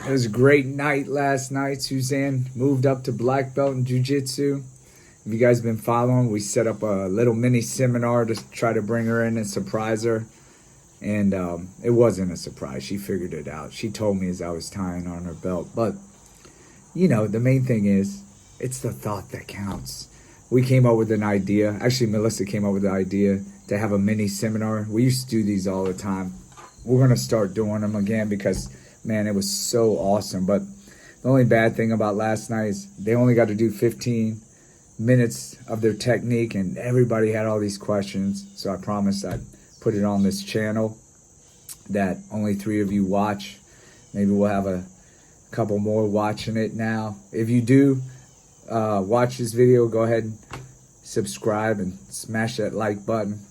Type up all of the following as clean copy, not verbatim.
It was a great night last night. Suzanne moved up to black belt in jiu-jitsu. If you guys been following, we set up a little mini seminar to try to bring her in and surprise her. And it wasn't a surprise. She figured it out. She told me as I was tying on her belt. But, you know, the main thing is, it's the thought that counts. We came up with an idea. Actually, Melissa came up with the idea to have a mini seminar. We used to do these all the time. We're going to start doing them again because, man, it was so awesome. But the only bad thing about last night is they only got to do 15 minutes of their technique, and everybody had all these questions. So I promised I'd put it on this channel that only 3 of you watch. Maybe we'll have a couple more watching it now. If you do watch this video, go ahead and subscribe and smash that like button.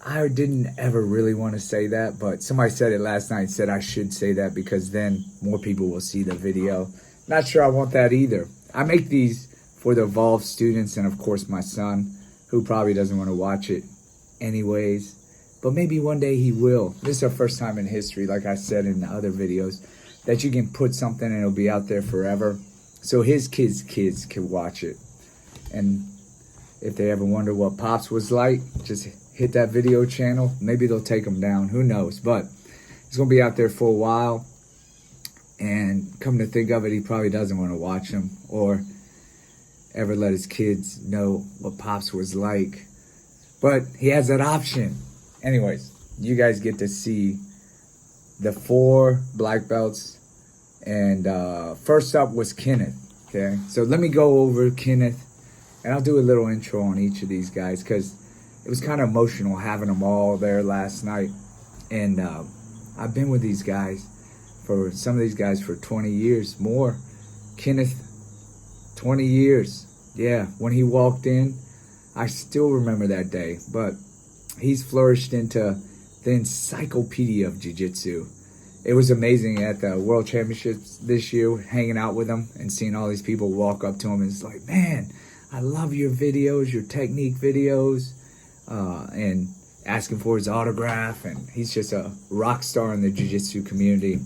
I didn't ever really want to say that, but somebody said it last night, said I should say that because then more people will see the video. Not sure I want that either. I make these for the Evolve students and of course my son, who probably doesn't want to watch it anyways, but maybe one day he will. This is the first time in history, like I said in the other videos, that you can put something and it'll be out there forever. So his kids can watch it. And if they ever wonder what Pops was like, just hit that video channel. Maybe they'll take him down. Who knows? But it's going to be out there for a while. And come to think of it, he probably doesn't want to watch them or ever let his kids know what Pops was like. But he has that option. Anyways, you guys get to see the 4 black belts. And first up was Kenneth, okay? So let me go over Kenneth, and I'll do a little intro on each of these guys because it was kind of emotional having them all there last night. And I've been with these guys, some of these guys for 20 years, more. Kenneth, 20 years. Yeah, when he walked in, I still remember that day, but he's flourished into the encyclopedia of jiu-jitsu. It was amazing at the World Championships this year, hanging out with him and seeing all these people walk up to him. And it's like, man, I love your videos, your technique videos, and asking for his autograph. And he's just a rock star in the jiu-jitsu community.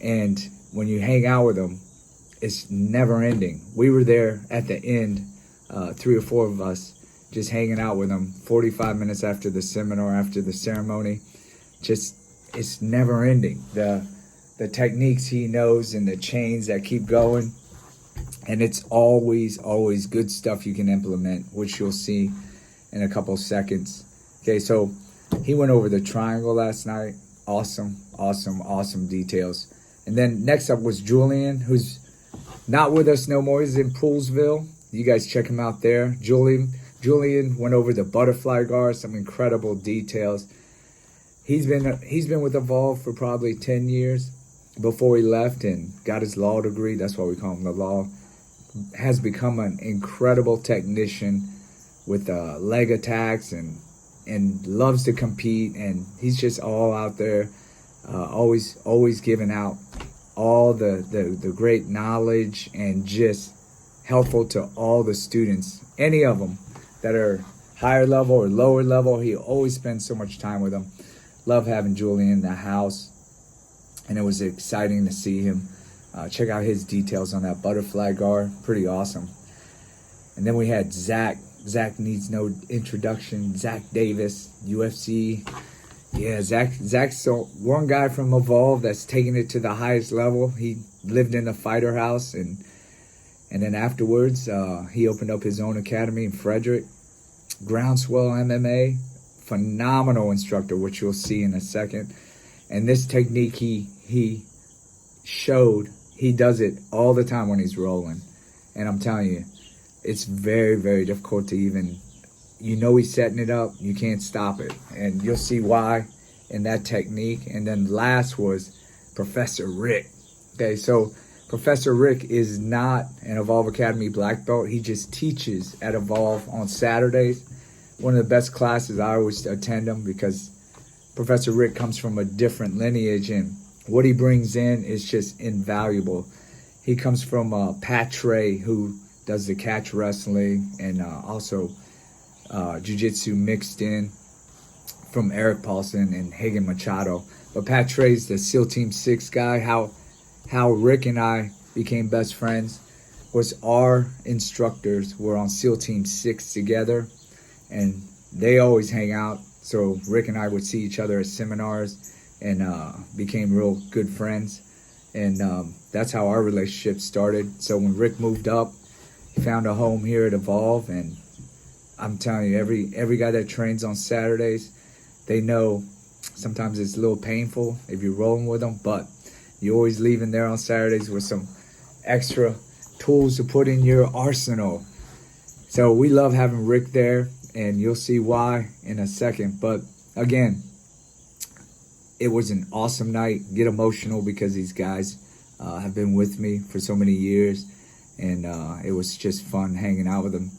And when you hang out with him, it's never ending. We were there at the end, 3 or 4 of us, just hanging out with him 45 minutes after the seminar, after the ceremony. It's never ending. The techniques he knows and the chains that keep going. And it's always good stuff you can implement, which you'll see in a couple seconds. Okay, so he went over the triangle last night. Awesome details. And then next up was Julian, who's not with us no more. He's in Poolsville. You guys check him out there. Julian went over the butterfly guard, some incredible details. He's been with Evolve for probably 10 years before he left and got his law degree. That's why we call him the law. Has become an incredible technician with leg attacks and loves to compete. And he's just all out there, always giving out all the great knowledge and just helpful to all the students. Any of them that are higher level or lower level, he always spends so much time with them. Love having Julian in the house, and it was exciting to see him. Check out his details on that butterfly guard. Pretty awesome. And then we had Zach. Zach needs no introduction. Zach Davis, UFC. Yeah, Zach's one guy from Evolve that's taking it to the highest level. He lived in the fighter house, and then afterwards, he opened up his own academy in Frederick. Groundswell MMA. Phenomenal instructor, which you'll see in a second. And this technique he showed, he does it all the time when he's rolling. And I'm telling you, it's very difficult to even, he's setting it up, you can't stop it. And you'll see why in that technique. And then last was Professor Rick. Okay, so Professor Rick is not an Evolve Academy black belt. He just teaches at Evolve on Saturdays. One of the best classes. I always attend them because Professor Rick comes from a different lineage, and what he brings in is just invaluable. He comes from Pat Trey, who does the catch wrestling and also jiu-jitsu mixed in. from Eric Paulson and Hagen Machado. But Pat Trey's the SEAL Team 6 guy. How Rick and I became best friends was our instructors were on SEAL Team 6 together, and they always hang out. So Rick and I would see each other at seminars and became real good friends. And that's how our relationship started. So when Rick moved up, he found a home here at Evolve, and I'm telling you, every guy that trains on Saturdays, they know sometimes it's a little painful if you're rolling with them, but you always leave in there on Saturdays with some extra tools to put in your arsenal. So we love having Rick there, and you'll see why in a second. But again, it was an awesome night. Get emotional because these guys have been with me for so many years, and it was just fun hanging out with them.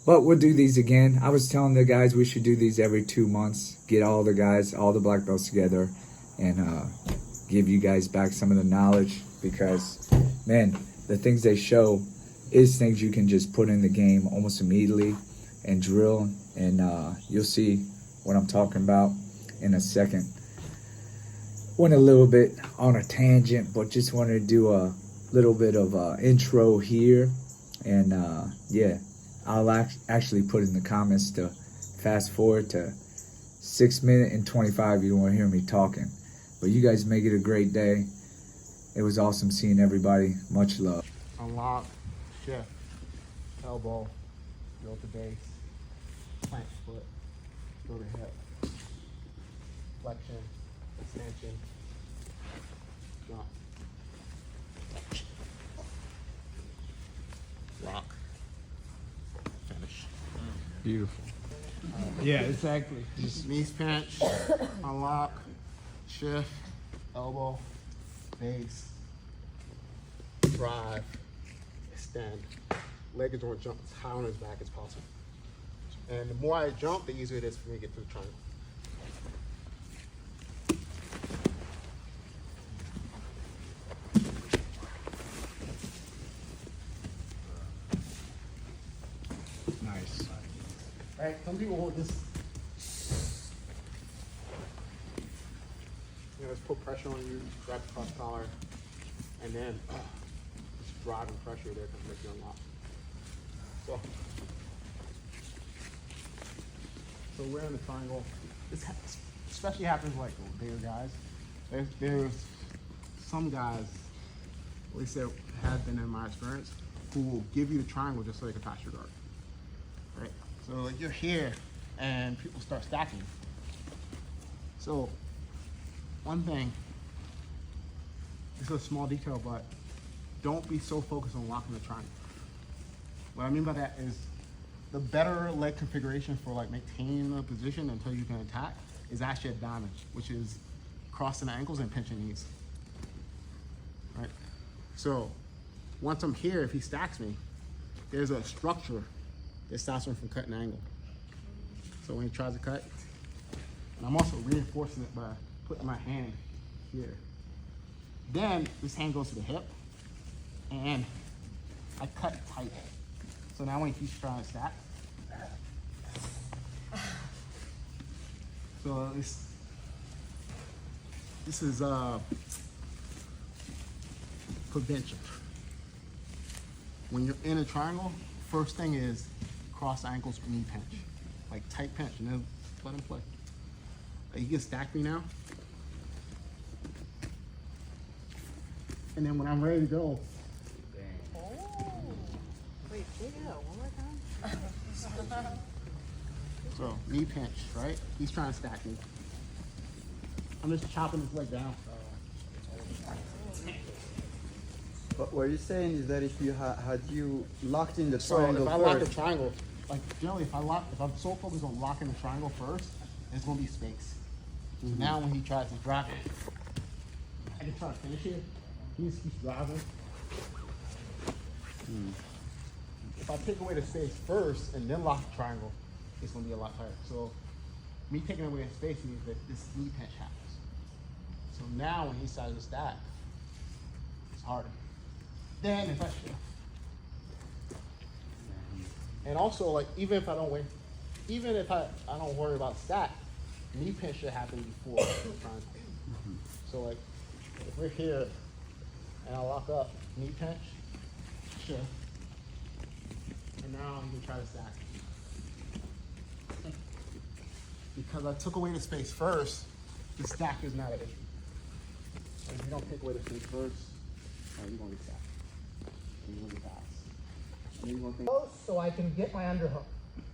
But we'll do these again. I was telling the guys we should do these every 2 months. Get all the guys, all the black belts together, and give you guys back some of the knowledge, because, man, the things they show is things you can just put in the game almost immediately and drill, and you'll see what I'm talking about in a second. Went a little bit on a tangent, but just wanted to do a little bit of intro here, and yeah, I'll actually put in the comments to fast forward to 6 minutes and 25. You don't want to hear me talking, but you guys make it a great day. It was awesome seeing everybody. Much love. Unlock, shift, elbow, go to base, plant foot, go to hip, flexion, extension, jump, lock, finish. Beautiful. Yeah, exactly. Just knees pinch, unlock, shift, elbow, base, drive, extend. Leg is going to jump as high on his back as possible. And the more I jump, the easier it is for me to get to the triangle. Nice. Right? Some people will just, just put pressure on you, grab the cross collar, and then just driving pressure there to make you unlock. So we're in the triangle. This especially happens like bigger guys. There's some guys, at least there have been in my experience, who will give you the triangle just so they can pass your guard. Right? So like you're here and people start stacking. So one thing, this is a small detail, but don't be so focused on locking the triangle. What I mean by that is the better leg configuration for like maintaining the position until you can attack is actually a diamond, which is crossing the ankles and pinching knees. Right? So once I'm here, if he stacks me, there's a structure that stops him from cutting the angle. So when he tries to cut, and I'm also reinforcing it by putting my hand here. Then this hand goes to the hip, and I cut tight. So now when he's trying to stack, so this is prevention. When you're in a triangle, first thing is cross ankles, knee pinch, like tight pinch, and then let him play. Like, you can stack me now, and then when I'm ready to go. Wait, say that one more time? So knee pinch, right? He's trying to stack me. I'm just chopping his leg down. But what you're saying is that if you had you locked in the So triangle if I lock the first, triangle, like generally if I'm so focused on locking the triangle first, there's gonna be space. So now when he tries to drop it, I can try to finish it. He's driving. If I take away the space first and then lock the triangle, it's gonna be a lot tighter. So me taking away the space means that this knee pinch happens. So now when he starts to stack, it's harder. Then if I shift. And also, like, even if I don't win, even if I don't worry about stack, knee pinch should happen before the triangle. So like, if we're here and I lock up, knee pinch, sure. And now I'm gonna try to stack. Because I took away the space first, the stack is not an issue. And if you don't take away the space first, you're gonna get stacked. And you're gonna get fast. And then you're gonna think, So I can get my underhook.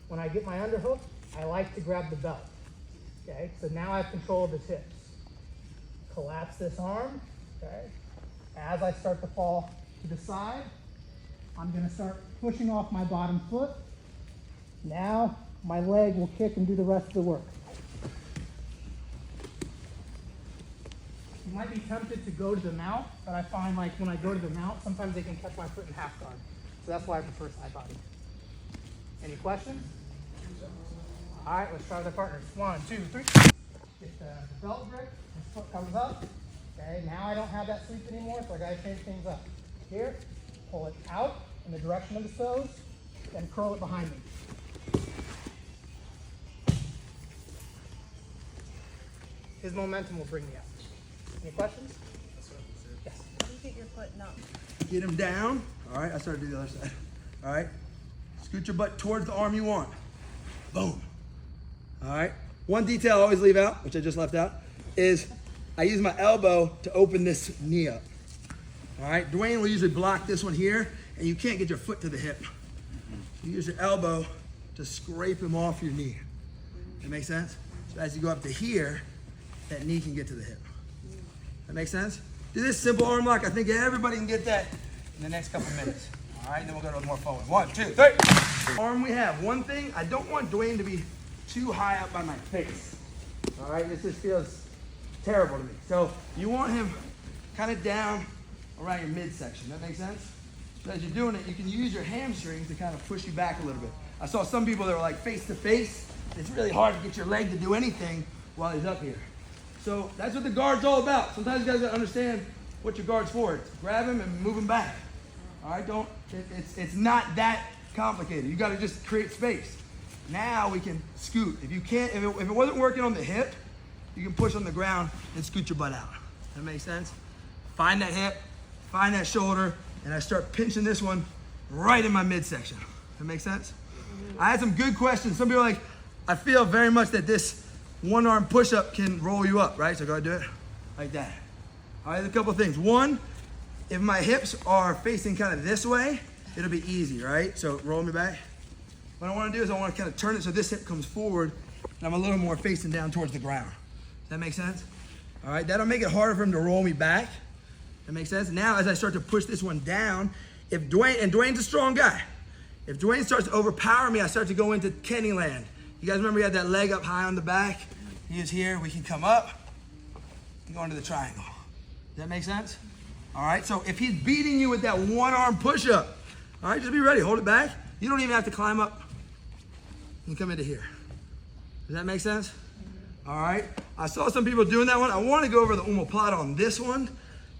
When I get my underhook, I like to grab the belt. Okay, so now I have control of his hips. Collapse this arm. Okay, as I start to fall to the side, I'm going to start pushing off my bottom foot. Now my leg will kick and do the rest of the work. You might be tempted to go to the mount, but I find like when I go to the mount, sometimes they can catch my foot in half guard. So that's why I prefer side body. Any questions? All right, let's try with our partners. 1, 2, 3. Get the belt grip, his foot comes up. Okay, now I don't have that sweep anymore, so I gotta change things up. Here, pull it out in the direction of the toes, then curl it behind me. His momentum will bring me up. Any questions? Yes. How do you get your foot up? Get him down. All right, I started to do the other side. All right, scoot your butt towards the arm you want. Boom. All right, one detail I always leave out, which I just left out, is I use my elbow to open this knee up. All right, Dwayne will usually block this one here, and you can't get your foot to the hip. You use your elbow to scrape him off your knee. That makes sense? So as you go up to here, that knee can get to the hip. That makes sense? Do this simple arm lock. I think everybody can get that in the next couple minutes. All right, then we'll go to more forward. 1, 2, 3. Arm we have. One thing, I don't want Dwayne to be too high up by my face. All right, this just feels terrible to me. So you want him kind of down around your midsection. That makes sense? So as you're doing it, you can use your hamstrings to kind of push you back a little bit. I saw some people that were like face to face. It's really hard to get your leg to do anything while he's up here. So that's what the guard's all about. Sometimes you guys gotta understand what your guard's for. It's grab him and move him back. All right, it's not that complicated. You gotta just create space. Now we can scoot. If it wasn't working on the hip, you can push on the ground and scoot your butt out. That makes sense? Find that hip, find that shoulder, and I start pinching this one right in my midsection. That makes sense? I had some good questions. Some people are like, I feel very much that this one arm push-up can roll you up, right? So go ahead and do it like that. All right, there's a couple of things. One, if my hips are facing kind of this way, it'll be easy, right? So roll me back. What I want to do is I want to kind of turn it so this hip comes forward and I'm a little more facing down towards the ground. Does that make sense? All right, that'll make it harder for him to roll me back. That makes sense? Now, as I start to push this one down, Dwayne's a strong guy. If Dwayne starts to overpower me, I start to go into Kenny land. You guys remember he had that leg up high on the back? He is here, we can come up and go into the triangle. Does that make sense? All right, so if he's beating you with that one arm push-up, all right, just be ready, hold it back. You don't even have to climb up and come into here. Does that make sense? All right, I saw some people doing that one. I want to go over the omoplata on this one,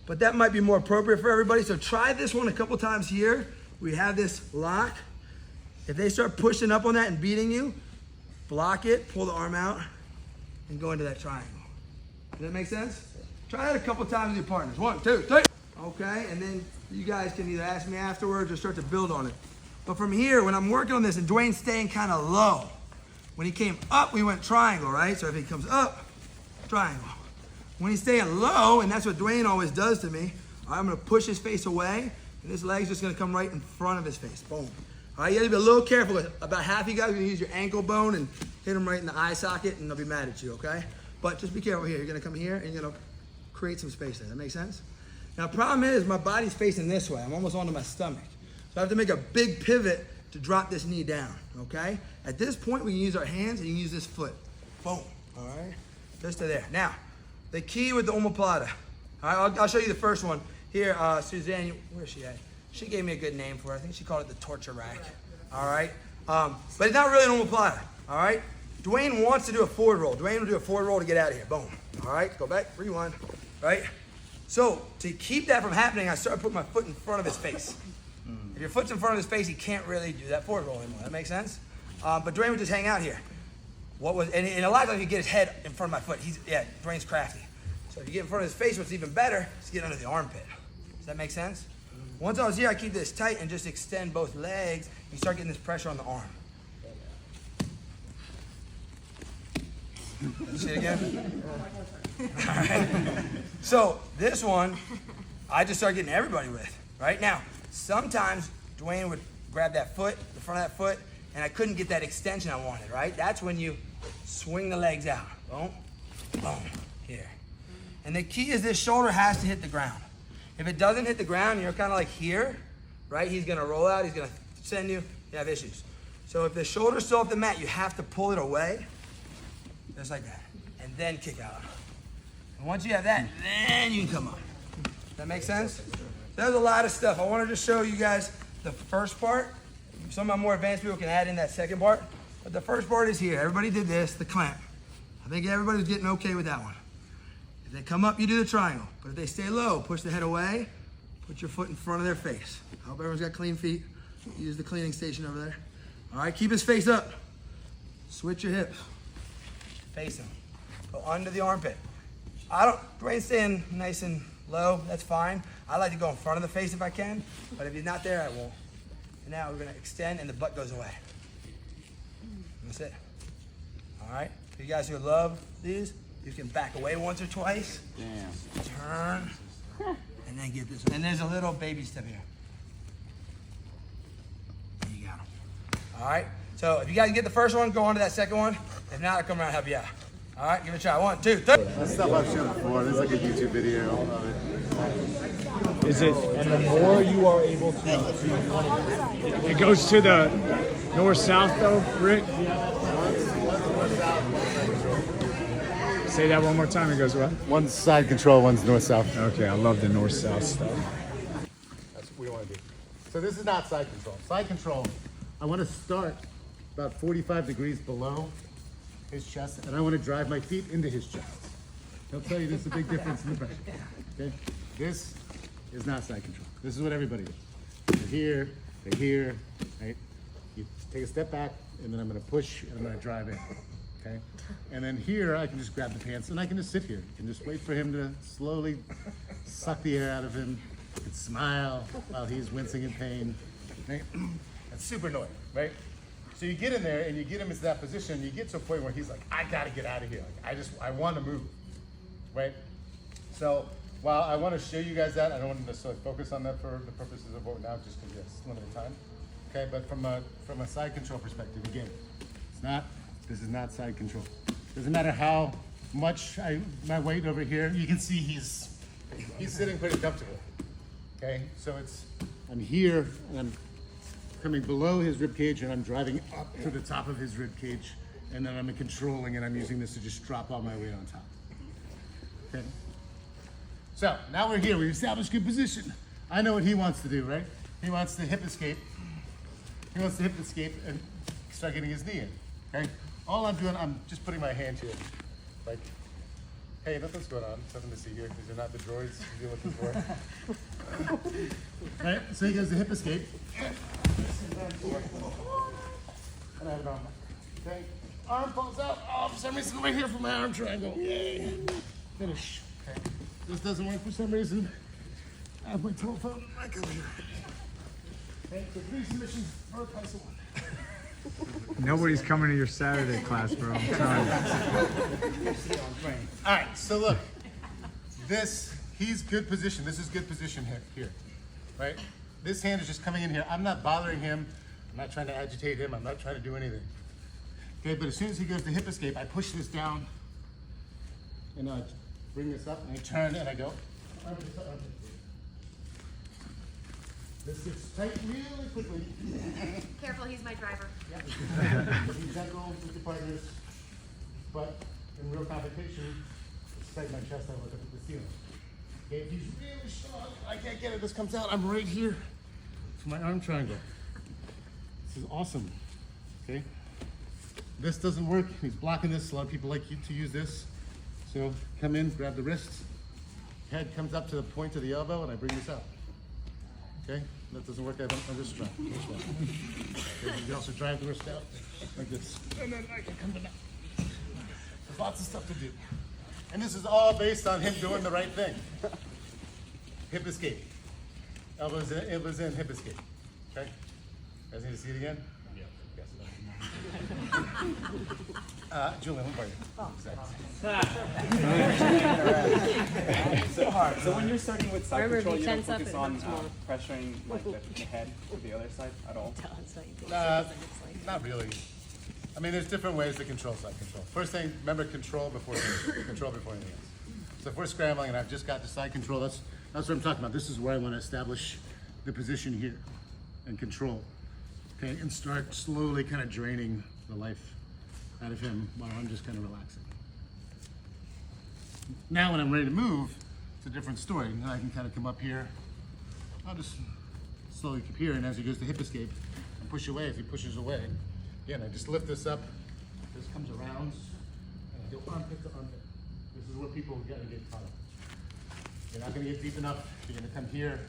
but that might be more appropriate for everybody. So try this one a couple times here. We have this lock. If they start pushing up on that and beating you, block it, pull the arm out, and go into that triangle. Does that make sense? Try that a couple times with your partners. 1, 2, 3. Okay, and then you guys can either ask me afterwards or start to build on it. But from here, when I'm working on this and Dwayne's staying kind of low, when he came up, we went triangle, right? So if he comes up, triangle. When he's staying low, and that's what Dwayne always does to me, I'm gonna push his face away, and this leg's just gonna come right in front of his face. Boom. All right, you gotta be a little careful. About half of you guys are gonna use your ankle bone and hit them right in the eye socket, and they'll be mad at you, okay? But just be careful here. You're gonna come here, and you're gonna create some space there. That make sense? Now, the problem is my body's facing this way. I'm almost onto my stomach. So I have to make a big pivot to drop this knee down, okay? At this point, we can use our hands, and you can use this foot. Boom, all right? Just to there. Now, the key with the omoplata. All right, I'll show you the first one. Here, Suzanne, where's she at? She gave me a good name for it. I think she called it the torture rack. All right? But it's not really an omoplata. All right? Dwayne wants to do a forward roll. Dwayne will do a forward roll to get out of here. Boom. All right? Go back. Rewind. Right? So to keep that from happening, I started putting my foot in front of his face. If your foot's in front of his face, he can't really do that forward roll anymore. That makes sense? But Dwayne would just hang out here. and a lot of times you get his head in front of my foot. Dwayne's crafty. So if you get in front of his face, what's even better is get under the armpit. Does that make sense? Once I was here, I keep this tight and just extend both legs. You start getting this pressure on the arm. See it again? All right. So this one, I just start getting everybody with. Right now, sometimes Dwayne would grab that foot, the front of that foot, and I couldn't get that extension I wanted, right? That's when you swing the legs out. Boom, boom, here. And the key is this shoulder has to hit the ground. If it doesn't hit the ground, you're kind of like here, right? He's gonna roll out, he's gonna send you, you have issues. So if the shoulder's still off the mat, you have to pull it away, just like that, and then kick out. And once you have that, then you can come up. That make sense? There's a lot of stuff. I wanted to show you guys the first part. Some of my more advanced people can add in that second part. But the first part is here. Everybody did this, the clamp. I think everybody's getting okay with that one. If they come up, you do the triangle. But if they stay low, push the head away, put your foot in front of their face. I hope everyone's got clean feet. Use the cleaning station over there. All right, keep his face up. Switch your hips. Face him. Go under the armpit. Dwayne's staying nice and low, that's fine. I like to go in front of the face if I can, but if he's not there, I won't. And now we're gonna extend and the butt goes away. That's it. All right, for you guys who love these, you can back away once or twice. Damn. Turn, and then get this. And there's a little baby step here. There you got him. All right, so if you guys get the first one, go on to that second one. If not, I'll come around and help you out. All right, give it a try. 1, 2, 3. That's stuff I've shown before. There's like a YouTube video of it. Is it? And the more you are able to It goes to the north-south though, Rick? Say that one more time. It goes what? One's side control, one's north-south. Okay, I love the north-south stuff. That's what we want to do. So this is not side control. Side control, I want to start about 45 degrees below his chest, and I want to drive my feet into his chest. He'll tell you there's a big difference in the pressure. Okay? This is not side control. This is what everybody does. They're here, right? You take a step back, and then I'm going to push, and I'm going to drive in. Okay? And then here, I can just grab the pants, and I can just sit here and just wait for him to slowly suck the air out of him and smile while he's wincing in pain. Right? That's super annoying, right? So you get in there and you get him into that position, and you get to a point where he's like, I gotta get out of here. Like, I want to move, right? So while I want to show you guys that, I don't want to necessarily focus on that for the purposes of what now, just because it's limited time. Okay, but from a side control perspective, again, this is not side control. Doesn't matter how much my weight over here, you can see he's sitting pretty comfortable. Okay, so I'm here and I'm coming below his rib cage, and I'm driving up to the top of his rib cage, and then I'm controlling, and I'm using this to just drop all my weight on top. Okay. So now we're here. We've established good position. I know what he wants to do, right? He wants to hip escape. He wants to hip escape and start getting his knee in. Okay. All I'm doing, I'm just putting my hand here, like, hey, nothing's going on. Nothing to see here. These are not the droids you're looking for. Right. So he goes to hip escape. And I have it on. Okay. Arm falls out. Oh, for some reason, right here for my arm triangle. Yay. Finish. Okay. This doesn't work for some reason. I have my telephone back over here. Okay, so 3 submissions per person. Nobody's coming to your Saturday class, bro. I'm telling you. All right, so look. He's good position. This is good position here, right? This hand is just coming in here. I'm not bothering him. I'm not trying to agitate him. I'm not trying to do anything. Okay, but as soon as he goes to hip escape, I push this down, and I bring this up, and I turn, and I go. This gets tight really quickly. Careful, he's my driver. Be gentle with your partners, but in real competition, it's tight my chest, I look up at the ceiling. Okay, if he's really strong, I can't get it, this comes out, I'm right here for my arm triangle. This is awesome, okay? This doesn't work, he's blocking this, a lot of people like you to use this. So come in, grab the wrists, head comes up to the point of the elbow, and I bring this out. Okay, that doesn't work, I just drive. Okay, you can also drive the wrist out like this, and then I can come to that. There's lots of stuff to do. And this is all based on him doing the right thing. Hip escape. Elbows in, hip escape. Okay? You guys need to see it again? Yeah. Yes. Julian, what about you? So when you're starting with side Remember, if control, you you don't tense up, focus it on hurts more. pressuring like the head of the other side at all? Tell us how you do it. Not really. I mean, there's different ways to control side control. First thing, remember control before anything else. So if we're scrambling and I've just got the side control, that's what I'm talking about. This is where I want to establish the position here and control. Okay, and start slowly kind of draining the life out of him while I'm just kind of relaxing. Now when I'm ready to move, it's a different story. Now I can kind of come up here. I'll just slowly keep here, and as he goes to hip escape, and push away. As he pushes away, again, I just lift this up. This comes around, and I go armpit to armpit. This is where people got to get caught up. You're not going to get deep enough. You're going to come here.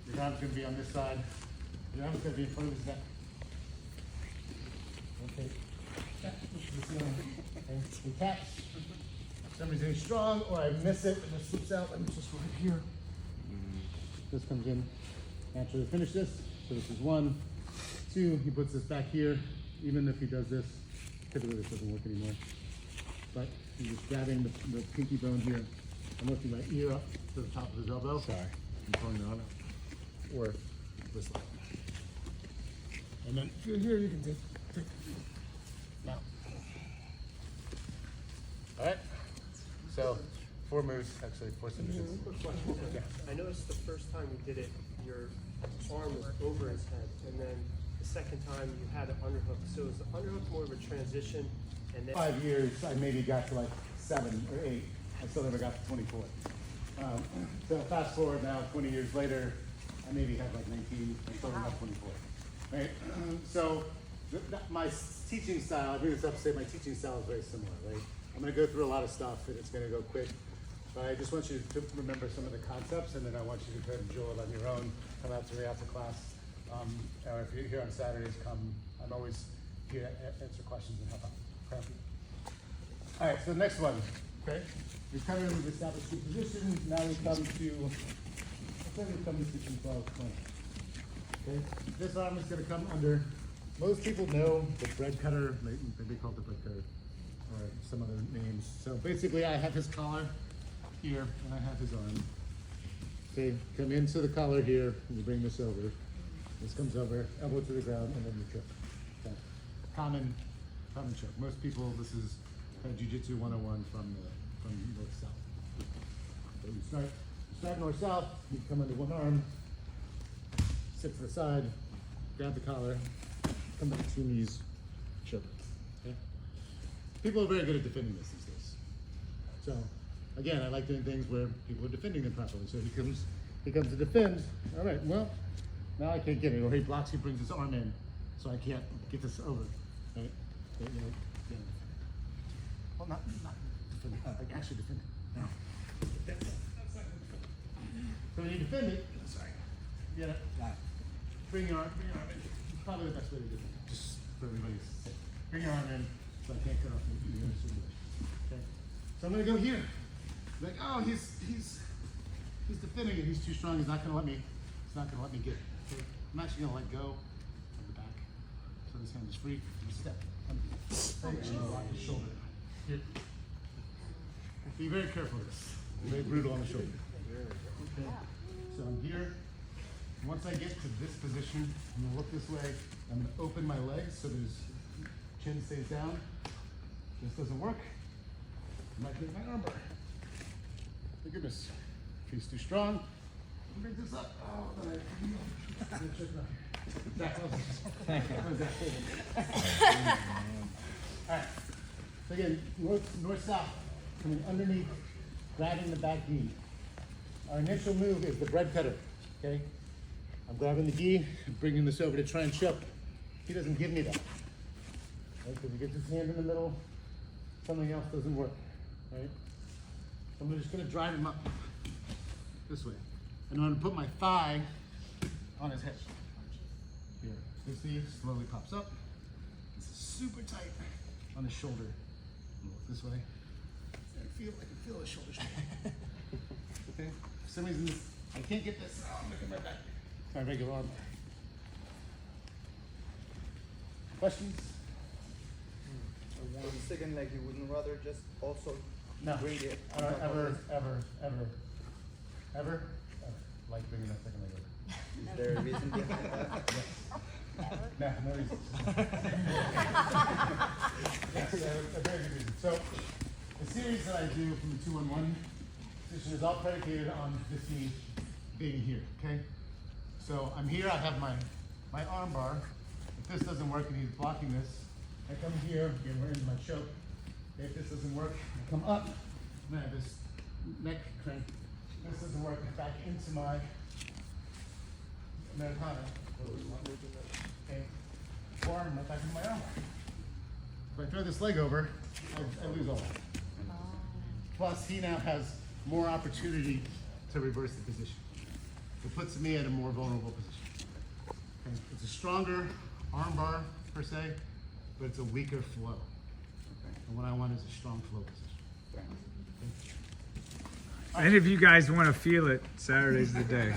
Your arm's going to be on this side. Your arm's going to be in front of his neck. Okay. And he taps. Somebody's getting strong, or I miss it, and it slips out. Let me just right here. This comes in. Naturally finish this. So this is 1, 2. He puts this back here. Even if he does this, typically this doesn't work anymore. But he's just grabbing the pinky bone here. I'm lifting my ear up to the top of his elbow. Sorry. I'm pulling it on. Or this way. And then if you're here, you can take now. All right. So 4 moves, actually 4 submissions. Quick question. I noticed the first time you did it, your arm was over his head, and then the second time you had an underhook. So is the underhook more of a transition? And then 5 years, I maybe got to like 7 or 8. I still never got to 24. So fast forward now, 20 years later, I maybe have like 19. I still don't have 24. Right? So my teaching style, I bring this up to say my teaching style is very similar. Right? I'm going to go through a lot of stuff, and it's going to go quick. But I just want you to remember some of the concepts, and then I want you to go enjoy it on your own. Come out to me after class, or if you're here on Saturdays, come. I'm always here to answer questions and help out. Okay? All right, so the next one. Okay, we've come in, we've established good position. Now we come to, let's say we come to teaching 12, 20. Okay, this arm is going to come under. Most people know the bread cutter. They call it the bread cutter, or some other names. So basically, I have his collar here, and I have his arm. Okay, come into the collar here, and you bring this over. This comes over, elbow to the ground, and then you choke. Okay. Common choke. Most people, this is Jiu-Jitsu 101 from north-south. So you start north-south, you come under one arm, sit to the side, grab the collar, come back to your knees, choke. Okay? People are very good at defending this these days. So, again, I like doing things where people are defending them properly. So he comes to defend. All right, well, now I can't get it. Or he blocks, he brings his arm in, so I can't get this over. Right? Yeah. Well, not defend it, like actually defend it. No. So when you defend it, sorry, get it. Bring your arm in. It's probably the best way to do it. Just for everybody's sake. Bring your arm in, so I can't cut off the circulation. Okay. So I'm gonna go here. Like, oh, he's defending it. He's too strong. He's not gonna let me get it. Okay. I'm actually gonna let go of the back. So this hand is free. And step. And lock his shoulder. Here. Be very careful of this. Very brutal on the shoulder. Okay. So I'm here. Once I get to this position, I'm gonna look this way. I'm gonna open my legs so there's chin stays down. This doesn't work. I might get my arm bar. My goodness. If he's too strong, bring this up. Oh, then Alright. So again, north-south, coming underneath, grabbing the back knee. Our initial move is the bread cutter. Okay? I'm grabbing the gi, bringing this over to try and choke. He doesn't give me that. Right? Because he gets his hand in the middle, something else doesn't work. Right? So I'm just gonna drive him up this way. And I'm gonna put my thigh on his head. Here. This knee slowly pops up. This is super tight on his shoulder. Look this way. feel the shoulder strain. Okay? For some reason, I can't get this. Oh, I'm looking right back. My regular arm. Questions? For the second leg, you wouldn't rather just also No. bring it I don't on top of ever like bringing that second leg over. it? Is there a reason behind that? No, no reason. Yes, a very good reason. So, the series that I do from the 2-1-1 position is all predicated on this knee being here, okay? So I'm here, I have my arm bar. If this doesn't work and he's blocking this, I come here, again, we're in my choke. If this doesn't work, I come up, and I have this neck crank. If this doesn't work, back into my Americana. Okay, forearm, right back into my arm. If I throw this leg over, I lose all that. Plus, he now has more opportunity to reverse the position. It puts me at a more vulnerable position. Okay. It's a stronger arm bar, per se, but it's a weaker flow. And what I want is a strong flow position. Any of you guys want to feel it, Saturday's the day.